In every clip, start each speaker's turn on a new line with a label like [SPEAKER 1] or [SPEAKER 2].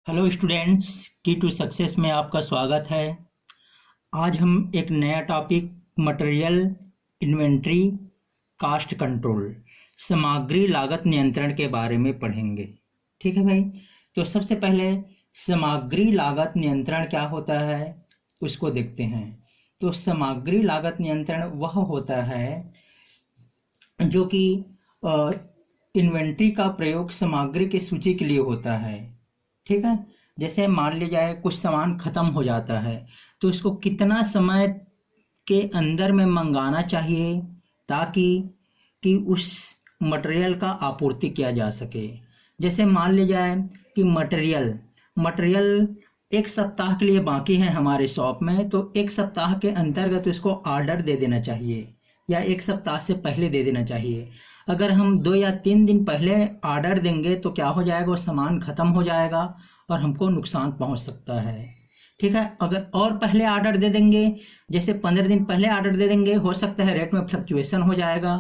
[SPEAKER 1] Hello students, key to success में आपका स्वागत है। आज हम एक नया topic material inventory cost control सामग्री लागत नियंत्रण के बारे में पढ़ेंगे। ठीक है भाई। तो सबसे पहले सामग्री लागत नियंत्रण क्या होता है उसको देखते हैं। तो सामग्री लागत नियंत्रण वह होता है जो कि इन्वेंट्री का प्रयोग सामग्री की सूची के लिए होता है। ठीक है। जैसे मान लिया जाए कुछ सामान खत्म हो जाता है तो उसको कितना समय के अंदर में मंगाना चाहिए ताकि उस मटेरियल का आपूर्ति किया जा सके। जैसे मान लिया जाए कि मटेरियल एक सप्ताह के लिए बाकी है हमारे शॉप में, तो एक सप्ताह के अंतर्गत उसको ऑर्डर दे देना चाहिए या एक सप्ताह से पहले दे देना चाहिए। अगर हम 2 या 3 दिन पहले ऑर्डर देंगे तो क्या हो जाएगा, वो सामान ख़त्म हो जाएगा और हमको नुकसान पहुंच सकता है। ठीक है। अगर और पहले ऑर्डर दे देंगे, जैसे 15 दिन पहले ऑर्डर दे देंगे, हो सकता है रेट में फ्लक्चुएशन हो जाएगा।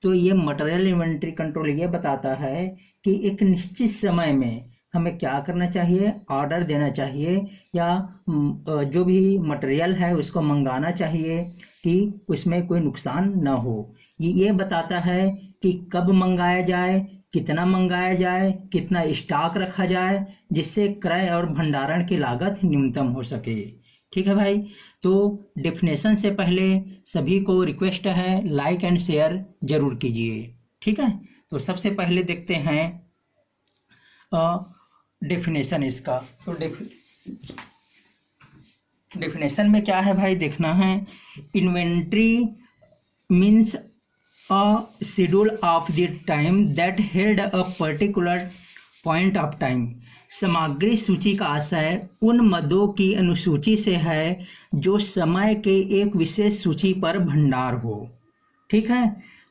[SPEAKER 1] तो ये मटेरियल इन्वेंट्री कंट्रोल ये बताता है कि एक निश्चित समय में हमें क्या करना चाहिए, ऑर्डर देना चाहिए या जो भी मटेरियल है उसको मंगाना चाहिए कि उसमें कोई नुकसान ना हो। ये बताता है कि कब मंगाया जाए, कितना मंगाया जाए, कितना स्टॉक रखा जाए, जिससे क्रय और भंडारण की लागत न्यूनतम हो सके। ठीक है भाई। तो डेफिनेशन से पहले सभी को रिक्वेस्ट है लाइक एंड शेयर जरूर कीजिए। ठीक है। तो सबसे पहले देखते हैं डेफिनेशन इसका। तो डेफिनेशन में क्या है भाई, देखना है। Inventory means a schedule of the time that held a particular point of time। सामग्री सूची का आशय उन मदों की अनुसूची से है जो समय के एक विशेष सूची पर भंडार हो। ठीक है।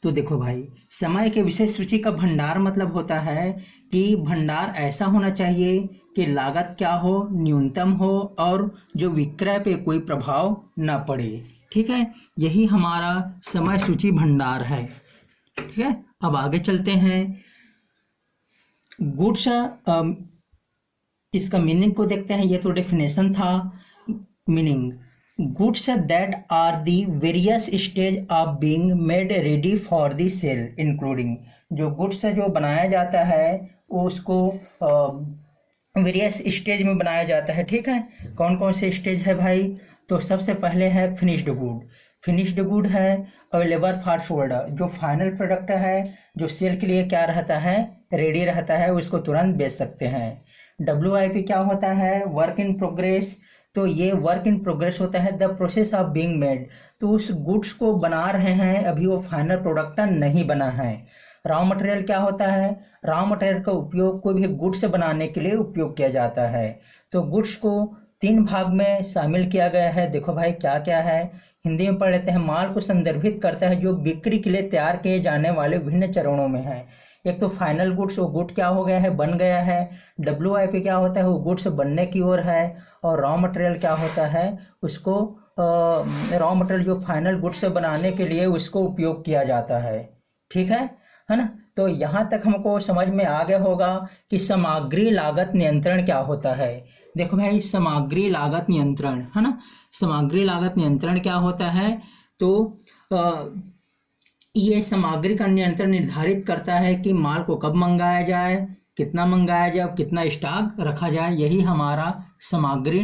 [SPEAKER 1] तो देखो भाई, समय के विशेष सूची का भंडार मतलब होता है कि भंडार ऐसा होना चाहिए कि लागत क्या हो, न्यूनतम हो और जो विक्रय पे कोई प्रभाव न पड़े। ठीक है। यही हमारा समय सूची भंडार है। ठीक है। अब आगे चलते हैं। गुड्स, इसका मीनिंग को देखते हैं। ये तो डेफिनेशन था। Meaning, goods that are the various stage of being made ready for the sale including. जो गुड्स जो बनाया जाता है उसको वेरियस स्टेज में बनाया जाता है। ठीक है। कौन कौन से स्टेज है भाई? तो सबसे पहले है फिनिश्ड गुड है अवेलेबल फॉर सोल्ड। जो फाइनल प्रोडक्ट है जो सेल के लिए क्या रहता है, रेडी रहता है, उसको तुरंत बेच सकते हैं। WIP क्या होता है? Work in progress. तो ये वर्क इन प्रोग्रेस होता है the process of being made. तो उस गुड्स को बना रहे हैं, अभी वो फाइनल प्रोडक्ट नहीं बना है। रॉ मटेरियल क्या होता है? रॉ मटेरियल का उपयोग कोई भी गुड्स बनाने के लिए उपयोग किया जाता है। तो गुड्स को 3 भाग में शामिल किया गया है। देखो भाई क्या क्या है, हिंदी में पढ़ लेते हैं। माल को संदर्भित करता है जो बिक्री के लिए तैयार किए जाने वाले विभिन्न चरणों में है। एक तो फाइनल गुड्स, वो गुड क्या हो गया है, बन गया है। WIP क्या होता है? वो गुड्स बनने की ओर है। और रॉ मटेरियल क्या होता है? उसको रॉ मटेरियल जो फाइनल गुड्स बनाने के लिए उसको उपयोग किया जाता है। ठीक है ना। तो यहाँ तक हमको समझ में आ गया होगा कि सामग्री लागत नियंत्रण क्या होता है। देखो भाई, सामग्री लागत नियंत्रण है ना। सामग्री लागत नियंत्रण क्या होता है? तो ये सामग्री का नियंत्रण निर्धारित करता है कि माल को कब मंगाया जाए, कितना मंगाया जाए, कितना स्टॉक रखा जाए। यही हमारा सामग्री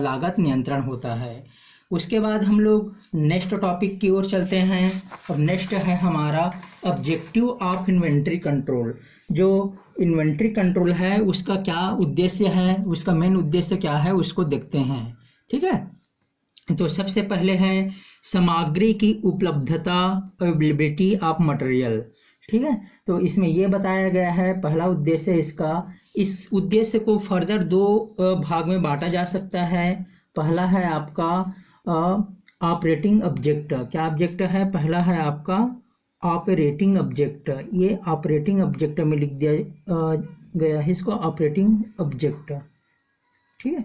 [SPEAKER 1] लागत नियंत्रण होता है। उसके बाद हम लोग नेक्स्ट टॉपिक की ओर चलते हैं और नेक्स्ट है हमारा ऑब्जेक्टिव ऑफ इन्वेंट्री कंट्रोल। जो इन्वेंट्री कंट्रोल है उसका क्या उद्देश्य है, उसका मेन उद्देश्य क्या है उसको देखते हैं। ठीक है। तो सबसे पहले है सामग्री की उपलब्धता, अवेलेबिलिटी ऑफ मटेरियल। ठीक है। तो इसमें यह बताया गया है पहला उद्देश्य इसका। इस उद्देश्य को फर्दर 2 भाग में बांटा जा सकता है। पहला है आपका ऑपरेटिंग ऑब्जेक्ट। क्या ऑब्जेक्ट है? पहला है आपका ऑपरेटिंग ऑब्जेक्ट। ये ऑपरेटिंग ऑब्जेक्ट में लिख दिया गया है इसको, ऑपरेटिंग ऑब्जेक्ट। ठीक है।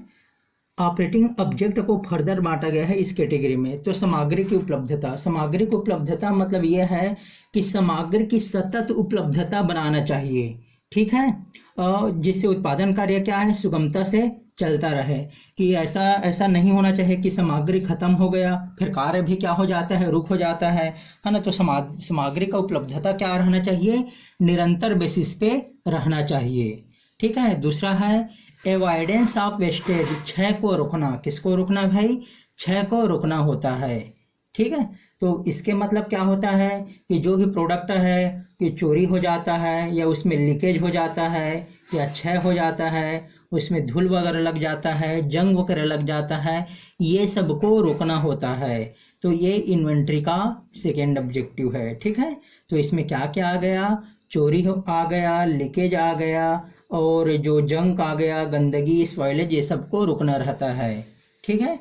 [SPEAKER 1] ऑपरेटिंग ऑब्जेक्ट को फर्दर बांटा गया है इस कैटेगरी में। तो सामग्री की उपलब्धता, सामग्री की उपलब्धता मतलब यह है कि सामग्री की सतत उपलब्धता बनाना चाहिए। ठीक है। जिससे उत्पादन कार्य क्या है, सुगमता से चलता रहे। कि ऐसा नहीं होना चाहिए कि सामग्री खत्म हो गया फिर कार्य भी क्या हो जाता है, रुक हो जाता है ना। तो सामग्री का उपलब्धता क्या रहना चाहिए, निरंतर बेसिस पे रहना चाहिए। ठीक है। दूसरा है एवॉइडेंस ऑफ वेस्टेज, क्षय को रोकना। किसको रोकना भाई, क्षय को रोकना होता है। ठीक है। तो इसके मतलब क्या होता है कि जो भी प्रोडक्ट है कि चोरी हो जाता है या उसमें लीकेज हो जाता है या क्षय हो जाता है, उसमें धूल वगैरह लग जाता है, जंग वगैरह लग जाता है, ये सबको रोकना होता है। तो ये इन्वेंट्री का सेकेंड ऑब्जेक्टिव है। ठीक है। तो इसमें क्या क्या आ गया, चोरी आ गया, लीकेज आ गया, और जो जंक आ गया, गंदगी, स्पॉइलेज, ये सबको रुकना रहता है। ठीक है।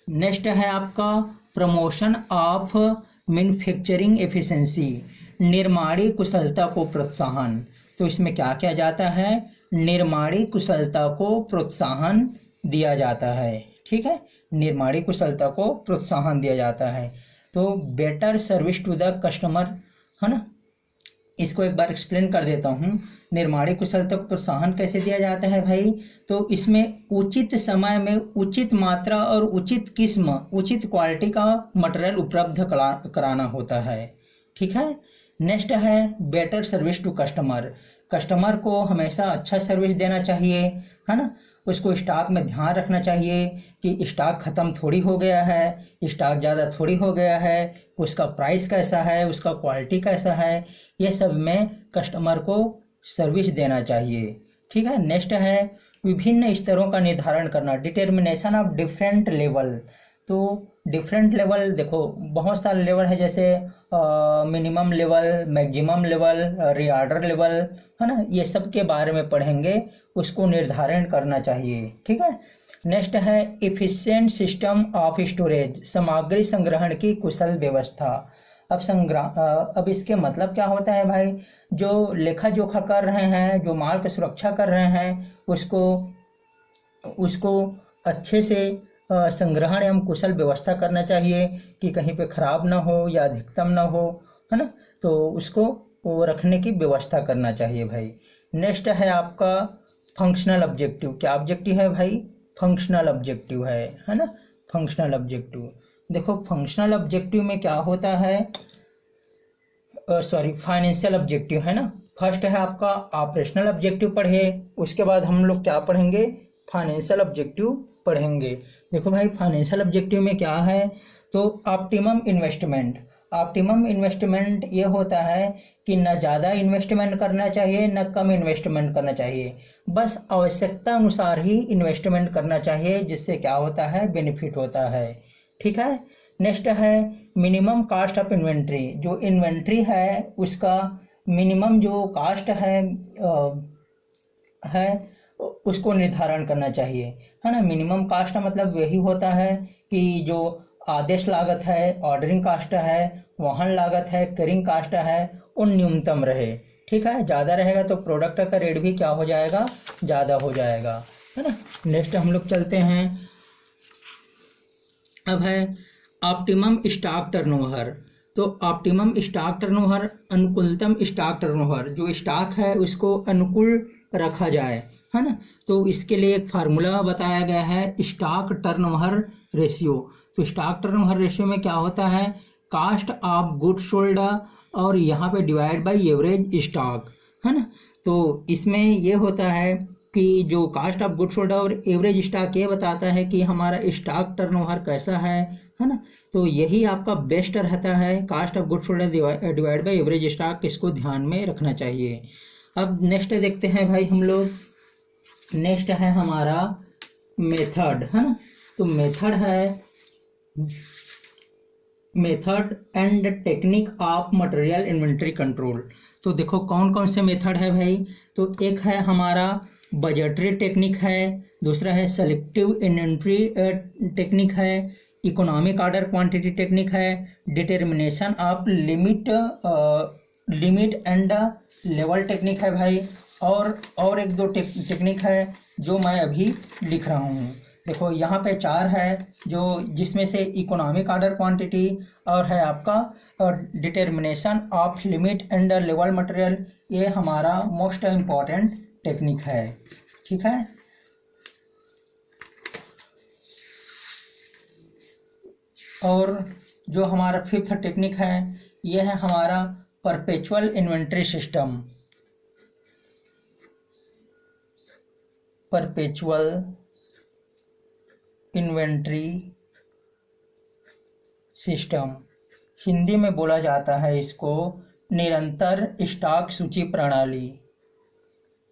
[SPEAKER 1] नेक्स्ट है आपका प्रमोशन ऑफ मैन्युफैक्चरिंग एफिशिएंसी, निर्माणी कुशलता को प्रोत्साहन। तो इसमें क्या किया जाता है, निर्माणी कुशलता को प्रोत्साहन दिया जाता है। ठीक है। निर्माणी कुशलता को प्रोत्साहन दिया जाता है। तो better service to the customer, है ना। इसको एक बार एक्सप्लेन कर देता हूँ। निर्माणी कुशलता को प्रोत्साहन कैसे दिया जाता है भाई, तो इसमें उचित समय में उचित मात्रा और उचित किस्म, उचित क्वालिटी का मटेरियल उपलब्ध कराना होता है। ठीक है। नेक्स्ट है better service to customer, customer को हमेशा अच्छा सर्विस देना चाहिए, है ना। उसको स्टॉक में ध्यान रखना चाहिए कि स्टॉक खत्म थोड़ी हो गया है, स्टॉक ज़्यादा थोड़ी हो गया है, उसका प्राइस कैसा है, उसका क्वालिटी कैसा है, ये सब में कस्टमर को सर्विस देना चाहिए। ठीक है। नेक्स्ट है विभिन्न स्तरों का निर्धारण करना, डिटर्मिनेशन ऑफ डिफरेंट लेवल। तो डिफरेंट लेवल देखो बहुत सारे लेवल है, जैसे minimum level, maximum level, reorder level, है ना। ये सब के बारे में पढ़ेंगे, उसको निर्धारण करना चाहिए। ठीक है। नेक्स्ट है इफिशिएंट सिस्टम ऑफ स्टोरेज, सामग्री संग्रहण की कुशल व्यवस्था। अब इसके मतलब क्या होता है भाई, जो लेखा जोखा कर रहे हैं, जो माल की सुरक्षा कर रहे हैं, उसको अच्छे से संग्रहण एवं कुशल व्यवस्था करना चाहिए कि कहीं पे खराब ना हो या अधिकतम ना हो, है ना। तो उसको वो रखने की व्यवस्था करना चाहिए भाई। नेक्स्ट है आपका फंक्शनल ऑब्जेक्टिव। क्या ऑब्जेक्टिव है भाई, फंक्शनल ऑब्जेक्टिव है ना। फंक्शनल ऑब्जेक्टिव देखो, फंक्शनल ऑब्जेक्टिव में क्या होता है, फाइनेंशियल ऑब्जेक्टिव, है ना। फर्स्ट है आपका ऑपरेशनल ऑब्जेक्टिव पढ़े, उसके बाद हम लोग क्या पढ़ेंगे, फाइनेंशियल ऑब्जेक्टिव पढ़ेंगे। देखो भाई फाइनेंशियल ऑब्जेक्टिव में क्या है, तो ऑप्टिमम इन्वेस्टमेंट। ऑप्टिमम इन्वेस्टमेंट ये होता है कि न ज़्यादा इन्वेस्टमेंट करना चाहिए न कम इन्वेस्टमेंट करना चाहिए, बस आवश्यकता अनुसार ही इन्वेस्टमेंट करना चाहिए, जिससे क्या होता है, बेनिफिट होता है। ठीक है। नेक्स्ट है मिनिमम कास्ट ऑफ इन्वेंट्री, जो इन्वेंट्री है उसका मिनिमम जो कास्ट है उसको निर्धारण करना चाहिए, है ना। मिनिमम कास्ट का मतलब यही होता है कि जो आदेश लागत है, ऑर्डरिंग कास्ट है, वाहन लागत है, कैरिंग कास्ट है, वो न्यूनतम रहे। ठीक है। ज़्यादा रहेगा तो प्रोडक्ट का रेट भी क्या हो जाएगा, ज़्यादा हो जाएगा, है ना। नेक्स्ट हम लोग चलते हैं, अब है ऑप्टिमम स्टॉक टर्नओवर। तो ऑप्टिमम स्टॉक टर्नओवर, अनुकूलतम स्टॉक टर्नओवर, जो स्टॉक है उसको अनुकूल रखा जाए, है ना। तो इसके लिए एक फार्मूला बताया गया है, स्टॉक टर्नओवर रेशियो। तो स्टॉक टर्नओवर रेशियो में क्या होता है, कास्ट ऑफ गुड्स सोल्ड और यहाँ पे डिवाइड बाय एवरेज स्टॉक, है ना। तो इसमें ये होता है कि जो कास्ट ऑफ गुड्स सोल्ड और एवरेज स्टॉक ये बताता है कि हमारा स्टॉक टर्नओवर कैसा है ना। तो यही आपका बेस्ट रहता है, cost of goods sold divide by average stock, इसको ध्यान में रखना चाहिए। अब नेक्स्ट देखते हैं भाई हम लोग, नेक्स्ट है हमारा मेथड, है ना। तो मेथड है method and technique of material inventory control. तो देखो कौन कौन से मेथड है भाई, तो एक है हमारा बजटरी टेक्निक है, दूसरा है सेलेक्टिव इन्वेंटरी टेक्निक है, इकोनॉमिक ऑर्डर क्वांटिटी टेक्निक है, determination of limit and level technique है भाई, और एक दो टेक्निक है जो मैं अभी लिख रहा हूँ। देखो यहाँ पे 4 है, जो जिसमें से इकोनॉमिक ऑर्डर क्वांटिटी और है आपका determination of limit and level material, ये हमारा मोस्ट इम्पॉर्टेंट टेक्निक है। ठीक है, और जो हमारा फिफ्थ टेक्निक है यह है हमारा perpetual inventory system. Perpetual inventory system, Hindi में बोला जाता है इसको निरंतर स्टॉक सूची प्रणाली।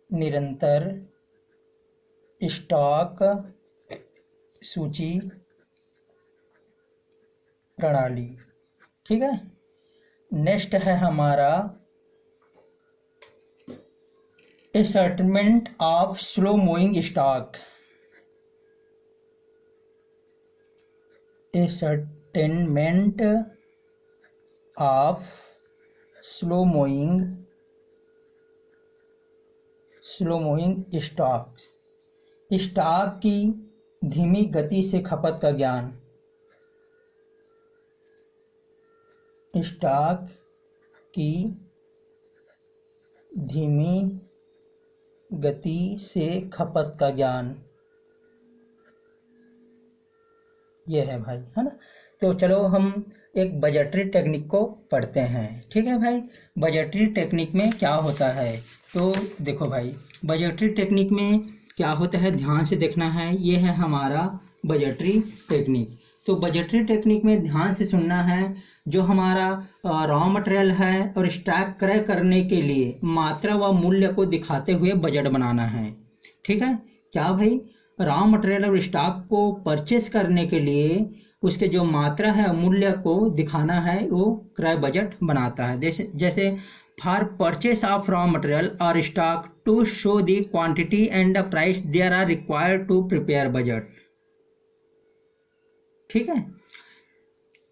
[SPEAKER 1] निरंतर स्टॉक सूची प्रणाली। ठीक है, नेक्स्ट है हमारा assortment of slow moving stock. Assortment of slow moving stocks, stock की धीमी गति से खपत का ज्ञान। स्टॉक की धीमी गति से खपत का ज्ञान, ये है भाई, है ना। तो चलो हम एक बजटरी टेक्निक को पढ़ते हैं। ठीक है भाई, बजटरी टेक्निक में क्या होता है, तो देखो भाई बजटरी टेक्निक में क्या होता है, ध्यान से देखना है। ये है हमारा बजटरी टेक्निक। तो बजटरी टेक्निक में ध्यान से सुनना है, जो हमारा रॉ मटेरियल है और स्टॉक क्रय करने के लिए मात्रा व मूल्य को दिखाते हुए बजट बनाना है। ठीक है, क्या भाई, रॉ मटेरियल और स्टॉक को परचेस करने के लिए उसके जो मात्रा है मूल्य को दिखाना है, वो क्रय बजट बनाता है। जैसे for purchase of raw material और stock to show the quantity and the price there are required to prepare budget. ठीक है,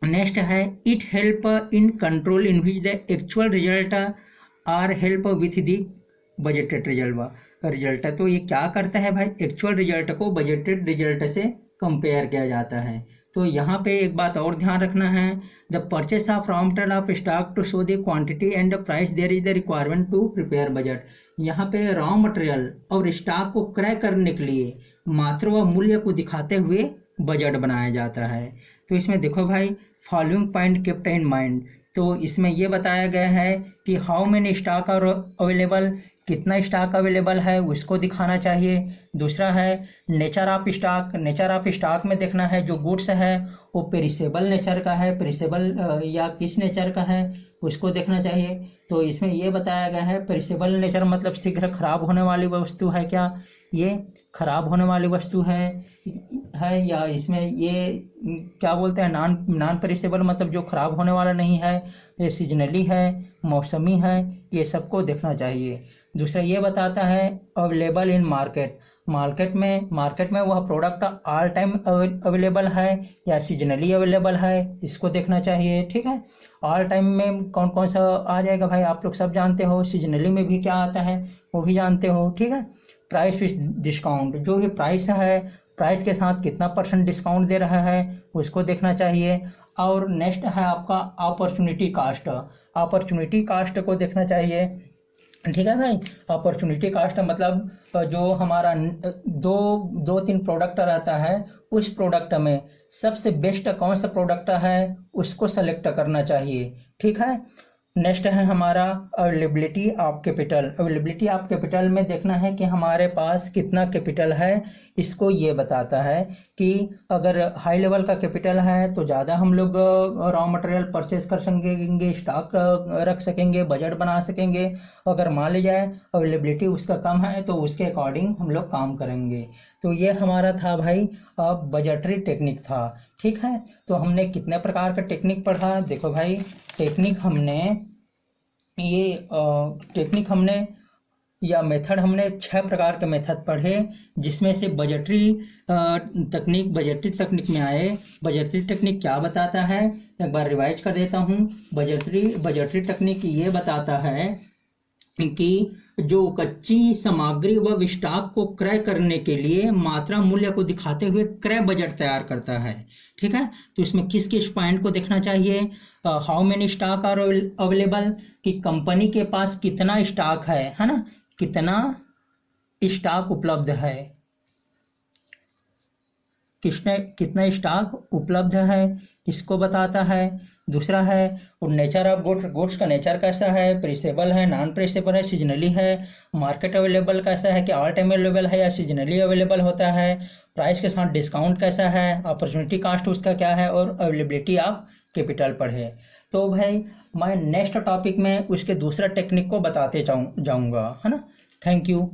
[SPEAKER 1] नेक्स्ट है it help in control in which the actual result are help with the budgeted result. तो ये क्या करता है भाई, एक्चुअल रिजल्ट को बजटेड रिजल्ट से कंपेयर किया जाता है। तो यहाँ पे एक बात और ध्यान रखना है, the purchase of raw material of stock to show the quantity and the price there is the requirement to prepare budget. यहाँ पे रॉ मटेरियल और स्टॉक को क्रय करने के लिए मात्रा व मूल्य को दिखाते हुए बजट बनाया जाता है। तो इसमें देखो भाई, following point keep in mind. तो इसमें ये बताया गया है कि how many stock are available, कितना स्टॉक अवेलेबल है उसको दिखाना चाहिए। दूसरा है nature of stock. Nature of stock में देखना है जो गुड्स है वो पेरिसेबल नेचर का है, पेरिसेबल या किस नेचर का है उसको देखना चाहिए। तो इसमें ये बताया गया है पेरिसेबल नेचर मतलब शीघ्र खराब होने वाली वस्तु है क्या, ये खराब होने वाली वस्तु है या इसमें ये क्या बोलते हैं नॉन पेरिसेबल मतलब जो खराब होने वाला नहीं है, ये सीजनली है, मौसमी है, ये सबको देखना चाहिए। दूसरा ये बताता है अवेलेबल इन मार्केट। मार्केट में वह प्रोडक्ट ऑल टाइम अवेलेबल है या सीजनली अवेलेबल है, इसको देखना चाहिए। ठीक है, ऑल टाइम में कौन कौन सा आ जाएगा भाई, आप लोग सब जानते हो। सीजनली में भी क्या आता है वो भी जानते हो। ठीक है, प्राइस विथ डिस्काउंट, जो भी प्राइस है प्राइस के साथ कितना % डिस्काउंट दे रहा है उसको देखना चाहिए। और नेक्स्ट है आपका अपॉर्चुनिटी कास्ट। अपॉर्चुनिटी कास्ट को देखना चाहिए। ठीक है भाई, अपॉर्चुनिटी कास्ट मतलब जो हमारा दो तीन प्रोडक्ट रहता है, उस प्रोडक्ट में सबसे बेस्ट कौन सा प्रोडक्ट है उसको सेलेक्ट करना चाहिए। ठीक है, नेक्स्ट है हमारा availability of capital. Availability of capital में देखना है कि हमारे पास कितना कैपिटल है, इसको ये बताता है कि अगर हाई लेवल का कैपिटल है तो ज़्यादा हम लोग रॉ मटेरियल परचेस कर सकेंगे, स्टॉक रख सकेंगे, बजट बना सकेंगे। अगर मान लिया जाए अवेलेबिलिटी उसका कम है तो उसके अकॉर्डिंग हम लोग काम करेंगे। तो ये हमारा था भाई बजटरी टेक्निक था। ठीक है, तो हमने कितने प्रकार का टेक्निक पढ़ा, देखो भाई टेक्निक हमने या मेथड हमने 6 प्रकार के मेथड पढ़े, जिसमें से बजटरी तकनीक में आए। बजटरी टेक्निक क्या बताता है, एक बार रिवाइज कर देता हूँ। बजटरी टेक्निक ये बताता है कि जो कच्ची सामग्री व स्टॉक को क्रय करने के लिए मात्रा मूल्य को दिखाते हुए क्रय बजट तैयार करता है। ठीक है, तो इसमें किस किस पॉइंट को देखना चाहिए, how many stock are available, कि कंपनी के पास कितना स्टॉक है ना, कितना स्टॉक उपलब्ध है, कितना स्टॉक उपलब्ध है इसको बताता है। दूसरा है और नेचर ऑफ गुड्स, गुड्स का नेचर कैसा है, प्रेसेबल है, नॉन प्रेसेबल है, सीजनली है, मार्केट अवेलेबल कैसा है कि ऑल टाइम अवेलेबल है या सीजनली अवेलेबल होता है, प्राइस के साथ डिस्काउंट कैसा है, अपॉर्चुनिटी कास्ट उसका क्या है, और अवेलेबिलिटी ऑफ कैपिटल पर है। तो भाई मैं नेक्स्ट टॉपिक में उसके दूसरा टेक्निक को बताते जाऊंगा, है ना। Thank you.